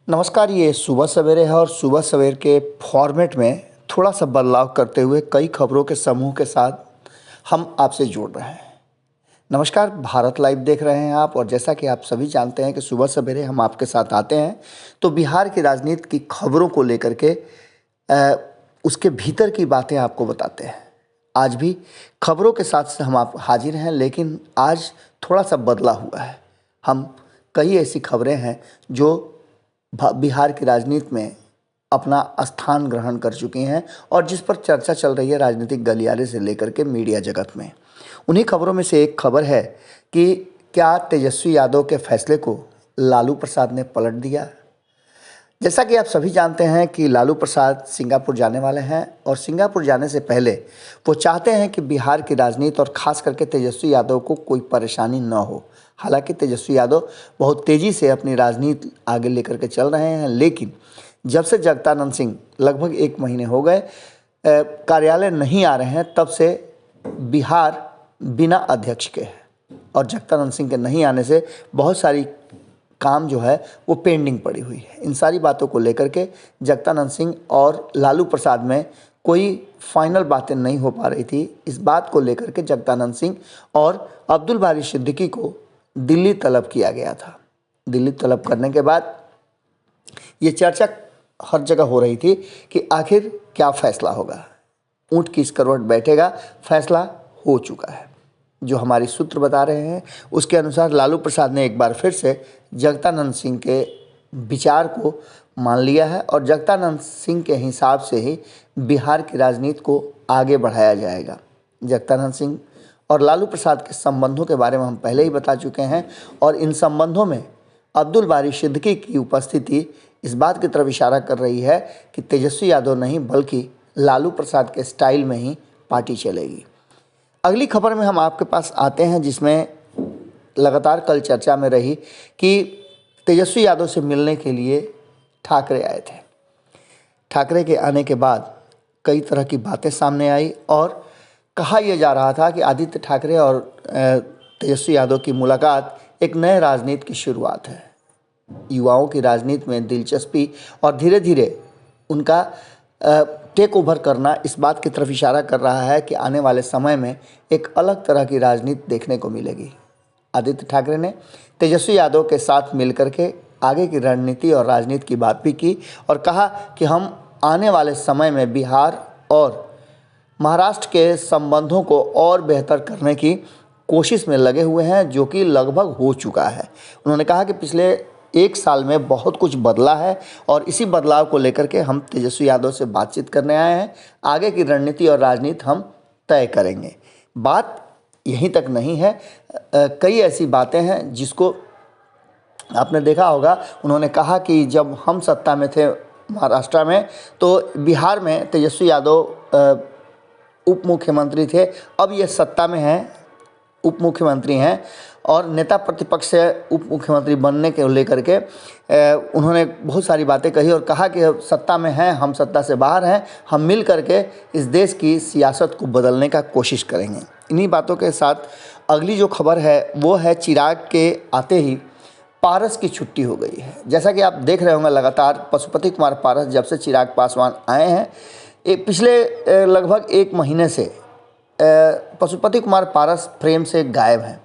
नमस्कार। ये सुबह सवेरे है और सुबह सवेर के फॉर्मेट में थोड़ा सा बदलाव करते हुए कई खबरों के समूह के साथ हम आपसे जोड़ रहे हैं। नमस्कार, भारत लाइव देख रहे हैं आप, और जैसा कि आप सभी जानते हैं कि सुबह सवेरे हम आपके साथ आते हैं तो बिहार की राजनीति की खबरों को लेकर के उसके भीतर की बातें आपको बताते हैं। आज भी खबरों के साथ हम आप हाजिर हैं, लेकिन आज थोड़ा सा बदला हुआ है। हम कई ऐसी खबरें हैं जो बिहार की राजनीति में अपना स्थान ग्रहण कर चुकी हैं और जिस पर चर्चा चल रही है राजनीतिक गलियारे से लेकर के मीडिया जगत में। उन्हीं खबरों में से एक खबर है कि क्या तेजस्वी यादव के फैसले को लालू प्रसाद ने पलट दिया। जैसा कि आप सभी जानते हैं कि लालू प्रसाद सिंगापुर जाने वाले हैं और सिंगापुर जाने से पहले वो चाहते हैं कि बिहार की राजनीति और ख़ास करके तेजस्वी यादव को कोई परेशानी न हो। हालांकि तेजस्वी यादव बहुत तेज़ी से अपनी राजनीति आगे लेकर के चल रहे हैं, लेकिन जब से जगदानंद सिंह लगभग 1 महीने हो गए कार्यालय नहीं आ रहे हैं, तब से बिहार बिना अध्यक्ष के है और जगदानंद सिंह के नहीं आने से बहुत सारी काम जो है वो पेंडिंग पड़ी हुई है। इन सारी बातों को लेकर के जगदानंद सिंह और लालू प्रसाद में कोई फाइनल बातें नहीं हो पा रही थी। इस बात को लेकर के जगदानंद सिंह और अब्दुल बारी सिद्दीकी को दिल्ली तलब किया गया था। दिल्ली तलब करने के बाद ये चर्चा हर जगह हो रही थी कि आखिर क्या फैसला होगा, ऊँट किस करवट बैठेगा। फैसला हो चुका है। जो हमारी सूत्र बता रहे हैं उसके अनुसार लालू प्रसाद ने एक बार फिर से जगदानंद सिंह के विचार को मान लिया है और जगदानंद सिंह के हिसाब से ही बिहार की राजनीति को आगे बढ़ाया जाएगा। जगदानंद सिंह और लालू प्रसाद के संबंधों के बारे में हम पहले ही बता चुके हैं और इन संबंधों में अब्दुल बारी सिद्दीकी की उपस्थिति इस बात की तरफ इशारा कर रही है कि तेजस्वी यादव नहीं बल्कि लालू प्रसाद के स्टाइल में ही पार्टी चलेगी। अगली खबर में हम आपके पास आते हैं, जिसमें लगातार कल चर्चा में रही कि तेजस्वी यादव से मिलने के लिए ठाकरे आए थे। ठाकरे के आने के बाद कई तरह की बातें सामने आई और कहा यह जा रहा था कि आदित्य ठाकरे और तेजस्वी यादव की मुलाकात एक नए राजनीति की शुरुआत है। युवाओं की राजनीति में दिलचस्पी और धीरे धीरे उनका टेक ओवर करना इस बात की तरफ इशारा कर रहा है कि आने वाले समय में एक अलग तरह की राजनीति देखने को मिलेगी। आदित्य ठाकरे ने तेजस्वी यादव के साथ मिलकर के आगे की रणनीति और राजनीति की बात भी की और कहा कि हम आने वाले समय में बिहार और महाराष्ट्र के संबंधों को और बेहतर करने की कोशिश में लगे हुए हैं, जो कि लगभग हो चुका है। उन्होंने कहा कि पिछले 1 साल में बहुत कुछ बदला है और इसी बदलाव को लेकर के हम तेजस्वी यादव से बातचीत करने आए हैं। आगे की रणनीति और राजनीति हम तय करेंगे। बात यहीं तक नहीं है, कई ऐसी बातें हैं जिसको आपने देखा होगा। उन्होंने कहा कि जब हम सत्ता में थे महाराष्ट्र में तो बिहार में तेजस्वी यादव उप मुख्यमंत्री थे, अब ये सत्ता में हैं, उप मुख्यमंत्री हैं और नेता प्रतिपक्ष से उप मुख्यमंत्री बनने के लेकर के उन्होंने बहुत सारी बातें कही और कहा कि सत्ता में हैं, हम सत्ता से बाहर हैं, हम मिल करके इस देश की सियासत को बदलने का कोशिश करेंगे। इन्हीं बातों के साथ अगली जो खबर है वो है चिराग के आते ही पारस की छुट्टी हो गई है। जैसा कि आप देख रहे होंगे लगातार पशुपति कुमार पारस जब से चिराग पासवान आए हैं, पिछले लगभग 1 महीने से पशुपति कुमार पारस फ्रेम से गायब हैं।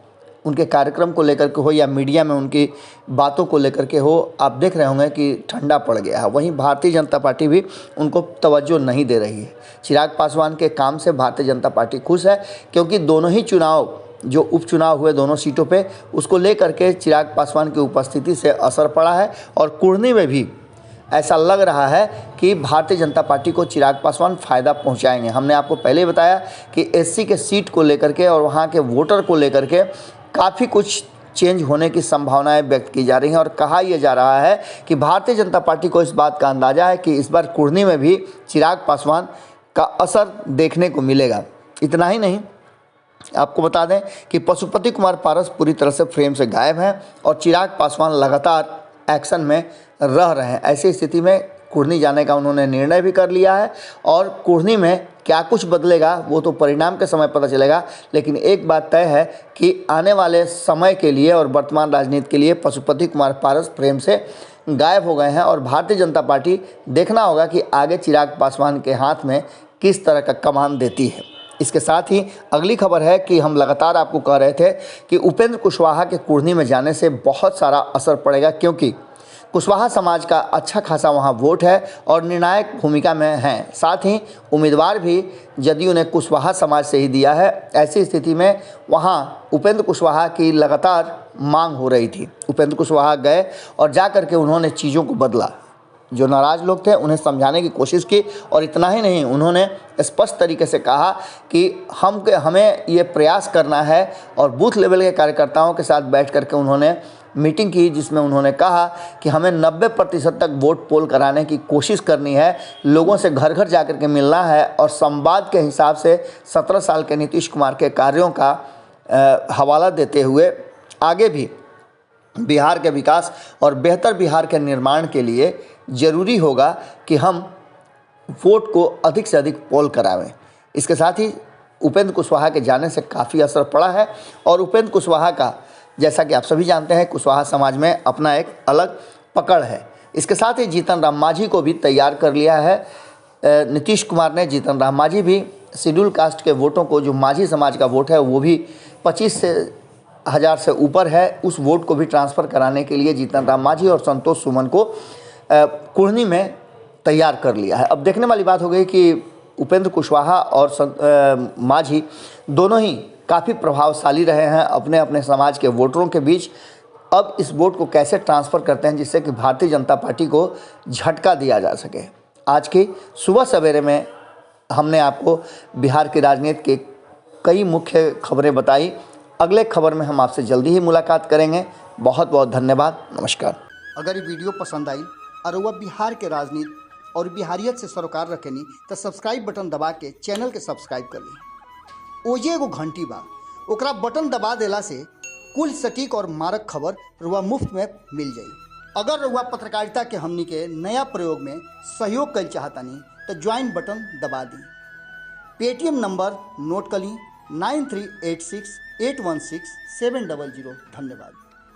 उनके कार्यक्रम को लेकर के हो या मीडिया में उनकी बातों को लेकर के हो, आप देख रहे होंगे कि ठंडा पड़ गया है। वहीं भारतीय जनता पार्टी भी उनको तवज्जो नहीं दे रही है। चिराग पासवान के काम से भारतीय जनता पार्टी खुश है, क्योंकि दोनों ही चुनाव जो उपचुनाव हुए दोनों सीटों पे, उसको लेकर के चिराग पासवान की उपस्थिति से असर पड़ा है और कुर्नी में भी ऐसा लग रहा है कि भारतीय जनता पार्टी को चिराग पासवान फ़ायदा पहुंचाएंगे। हमने आपको पहले ही बताया कि एससी के सीट को लेकर के और वहां के वोटर को लेकर के काफ़ी कुछ चेंज होने की संभावनाएं व्यक्त की जा रही हैं और कहा यह जा रहा है कि भारतीय जनता पार्टी को इस बात का अंदाज़ा है कि इस बार कुर्नी में भी चिराग पासवान का असर देखने को मिलेगा। इतना ही नहीं, आपको बता दें कि पशुपति कुमार पारस पूरी तरह से फ्रेम से गायब हैं और चिराग पासवान लगातार एक्शन में रह रहे हैं। ऐसी स्थिति में कुढ़नी जाने का उन्होंने निर्णय भी कर लिया है और कुढ़नी में क्या कुछ बदलेगा वो तो परिणाम के समय पता चलेगा। लेकिन एक बात तय है कि आने वाले समय के लिए और वर्तमान राजनीति के लिए पशुपति कुमार पारस प्रेम से गायब हो गए हैं और भारतीय जनता पार्टी देखना होगा कि आगे चिराग पासवान के हाथ में किस तरह का कमान देती है। इसके साथ ही अगली खबर है कि हम लगातार आपको कह रहे थे कि उपेंद्र कुशवाहा के कुढ़नी में जाने से बहुत सारा असर पड़ेगा, क्योंकि कुशवाहा समाज का अच्छा खासा वहाँ वोट है और निर्णायक भूमिका में हैं। साथ ही उम्मीदवार भी जदयू ने कुशवाहा समाज से ही दिया है। ऐसी स्थिति में वहाँ उपेंद्र कुशवाहा की लगातार मांग हो रही थी। उपेंद्र कुशवाहा गए और जा कर के उन्होंने चीज़ों को बदला। जो नाराज़ लोग थे उन्हें समझाने की कोशिश की और इतना ही नहीं, उन्होंने स्पष्ट तरीके से कहा कि हमें ये प्रयास करना है और बूथ लेवल के कार्यकर्ताओं के साथ बैठ कर के उन्होंने मीटिंग की, जिसमें उन्होंने कहा कि हमें 90% तक वोट पोल कराने की कोशिश करनी है, लोगों से घर घर जा कर के मिलना है और संवाद के हिसाब से 17 साल के नीतीश कुमार के कार्यों का हवाला देते हुए आगे भी बिहार के विकास और बेहतर बिहार के निर्माण के लिए ज़रूरी होगा कि हम वोट को अधिक से अधिक पोल करावें। इसके साथ ही उपेंद्र कुशवाहा के जाने से काफ़ी असर पड़ा है और उपेंद्र कुशवाहा का, जैसा कि आप सभी जानते हैं, कुशवाहा समाज में अपना एक अलग पकड़ है। इसके साथ ही जीतन राम मांझी को भी तैयार कर लिया है नीतीश कुमार ने। जीतन राम मांझी भी शेड्यूल कास्ट के वोटों को, जो मांझी समाज का वोट है वो भी 25,000 से ऊपर है, उस वोट को भी ट्रांसफ़र कराने के लिए जीतन राम मांझी और संतोष सुमन को कुढ़नी में तैयार कर लिया है। अब देखने वाली बात हो गई कि उपेंद्र कुशवाहा और मांझी दोनों ही काफ़ी प्रभावशाली रहे हैं अपने अपने समाज के वोटरों के बीच। अब इस वोट को कैसे ट्रांसफ़र करते हैं जिससे कि भारतीय जनता पार्टी को झटका दिया जा सके। आज की सुबह सवेरे में हमने आपको बिहार की राजनीति की कई मुख्य खबरें बताई। अगले खबर में हम आपसे जल्दी ही मुलाकात करेंगे। बहुत बहुत धन्यवाद। नमस्कार। अगर ये वीडियो पसंद आई और वह बिहार के राजनीति और बिहारियत से सरोकार रखेनी तो सब्सक्राइब बटन दबा के चैनल के सब्सक्राइब कर ली। ओजे एगो घंटी बा, ओकरा बटन दबा देला से कुल सटीक और मारक खबर रुआ मुफ्त में मिल जाई। अगर रुआ पत्रकारिता के हमनी के नया प्रयोग में सहयोग कर चाहतानी तो ज्वाइन बटन दबा दी। पेटीएम नंबर नोट कर ली 9386816700। धन्यवाद।